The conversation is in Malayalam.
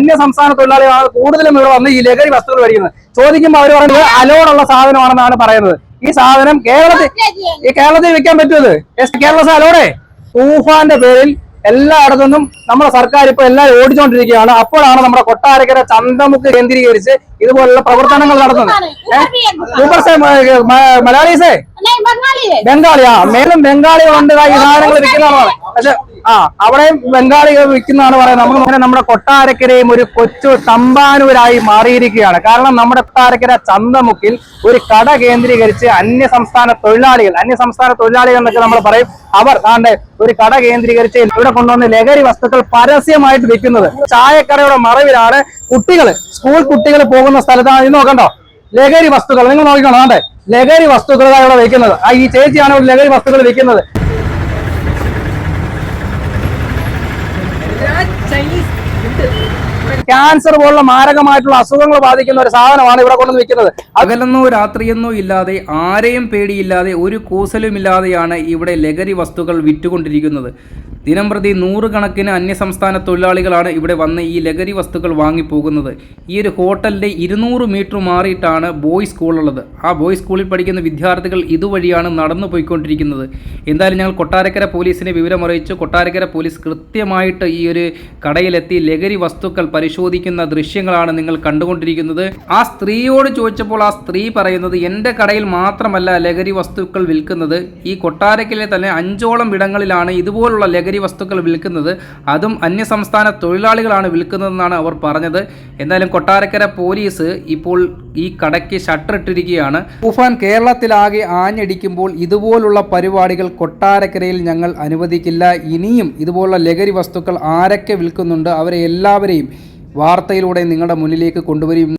അന്യ സംസ്ഥാന തൊഴിലാളികളാണ് കൂടുതലും ഇവിടെ വന്ന് ഈ ലഹരി വസ്തുക്കൾ മേടിക്കുന്നത്. ചോദിക്കുമ്പോൾ അവർ പറയുന്നത് അലോഡുള്ള സാധനമാണെന്നാണ് പറയുന്നത്. ഈ സാധനം കേരളത്തിൽ വിൽക്കാൻ പറ്റുമത്? കേരള അലോഡേ തൂഫാന്റെ പേരിൽ എല്ലായിടത്തുനിന്നും നമ്മുടെ സർക്കാർ ഇപ്പൊ എല്ലാവരും ഓടിച്ചുകൊണ്ടിരിക്കുകയാണ്. അപ്പോഴാണ് നമ്മുടെ കൊട്ടാരക്കര ചന്തമുക്ക് കേന്ദ്രീകരിച്ച് ഇതുപോലുള്ള പ്രവർത്തനങ്ങൾ നടത്തുന്നത്. മലയാളീസേ ബംഗാളിയാ മേലും ബംഗാളികളുണ്ട് ഈ സാധനങ്ങൾ വിൽക്കുന്നതാണ്. പക്ഷെ അവിടെയും ബംഗാളികൾ വിൽക്കുന്നതാണ് പറയുന്നത്. നമുക്ക് നമ്മുടെ കൊട്ടാരക്കരയും ഒരു കൊച്ചു തമ്പാനൂരായി മാറിയിരിക്കുകയാണ്. കാരണം നമ്മുടെ കൊട്ടാരക്കര ചന്തമുക്കിൽ ഒരു കട കേന്ദ്രീകരിച്ച് അന്യസംസ്ഥാന തൊഴിലാളികൾ എന്നൊക്കെ നമ്മൾ പറയും. അവർ ഒരു കട കേന്ദ്രീകരിച്ച് ഇവിടെ കൊണ്ടുവന്ന് ലഹരി വസ്തുക്കൾ പരസ്യമായിട്ട് വിൽക്കുന്നത്. ചായക്കടയുടെ മറവിലാണ് സ്കൂൾ കുട്ടികൾ പോകുന്ന സ്ഥലത്താണ് ഇത് നോക്കണ്ടോ ലഹരി വസ്തുക്കൾ. നിങ്ങൾ നോക്കിക്കണോ ലഹരി വസ്തുക്കളാണ് ഇവിടെ വെക്കുന്നത്. ഈ ചേച്ചിയാണ് ഇവിടെ ലഹരി വസ്തുക്കൾ വെക്കുന്നത്. ക്യാൻസർ പോലുള്ള മാരകമായിട്ടുള്ള അസുഖങ്ങൾ ബാധിക്കുന്ന ഒരു സാധനമാണ് ഇവിടെ കൊണ്ടുവന്ന് വെക്കുന്നത്. പകലെന്നോ രാത്രിയെന്നോ ഇല്ലാതെ ആരെയും പേടിയില്ലാതെ ഒരു കൂസലുമില്ലാതെയാണ് ഇവിടെ ലഹരി വസ്തുക്കൾ വിറ്റുകൊണ്ടിരിക്കുന്നത്. ദിനംപ്രതി നൂറുകണക്കിന് അന്യസംസ്ഥാന തൊഴിലാളികളാണ് ഇവിടെ വന്ന് ഈ ലഹരി വസ്തുക്കൾ വാങ്ങിപ്പോകുന്നത്. ഈ ഒരു ഹോട്ടലിൻ്റെ 200 മീറ്റർ മാറിയിട്ടാണ് ബോയ്സ് സ്കൂളുള്ളത്. ആ ബോയ്സ് സ്കൂളിൽ പഠിക്കുന്ന വിദ്യാർത്ഥികൾ ഇതുവഴിയാണ് നടന്നു പോയിക്കൊണ്ടിരിക്കുന്നത്. എന്തായാലും ഞങ്ങൾ കൊട്ടാരക്കര പോലീസിനെ വിവരമറിയിച്ചു. കൊട്ടാരക്കര പോലീസ് കൃത്യമായിട്ട് ഈ ഒരു കടയിലെത്തി ലഹരി വസ്തുക്കൾ പരിശോധിക്കുന്ന ദൃശ്യങ്ങളാണ് നിങ്ങൾ കണ്ടുകൊണ്ടിരിക്കുന്നത്. ആ സ്ത്രീയോട് ചോദിച്ചപ്പോൾ ആ സ്ത്രീ പറയുന്നത് എൻ്റെ കടയിൽ മാത്രമല്ല ലഹരി വസ്തുക്കൾ വിൽക്കുന്നത്, ഈ കൊട്ടാരക്കരയിലെ തന്നെ 5ഓളം ഇടങ്ങളിലാണ് ഇതുപോലുള്ള ലഹരി വസ്തുക്കൾ വിൽക്കുന്നത്, അതും അന്യസംസ്ഥാന തൊഴിലാളികളാണ് വിൽക്കുന്നതെന്നാണ് അവർ പറഞ്ഞത്. എന്തായാലും കൊട്ടാരക്കര പോലീസ് ഇപ്പോൾ ഈ കടയ്ക്ക് ഷട്ടർ ഇട്ടിരിക്കുകയാണ്. തൂഫാൻ കേരളത്തിലാകെ ആഞ്ഞടിക്കുമ്പോൾ ഇതുപോലുള്ള പരിപാടികൾ കൊട്ടാരക്കരയിൽ ഞങ്ങൾ അനുവദിക്കില്ല. ഇനിയും ഇതുപോലുള്ള ലഹരി വസ്തുക്കൾ ആരൊക്കെ വിൽക്കുന്നുണ്ട് അവരെ എല്ലാവരെയും വാർത്തയിലൂടെ നിങ്ങളുടെ മുന്നിലേക്ക് കൊണ്ടുവരും.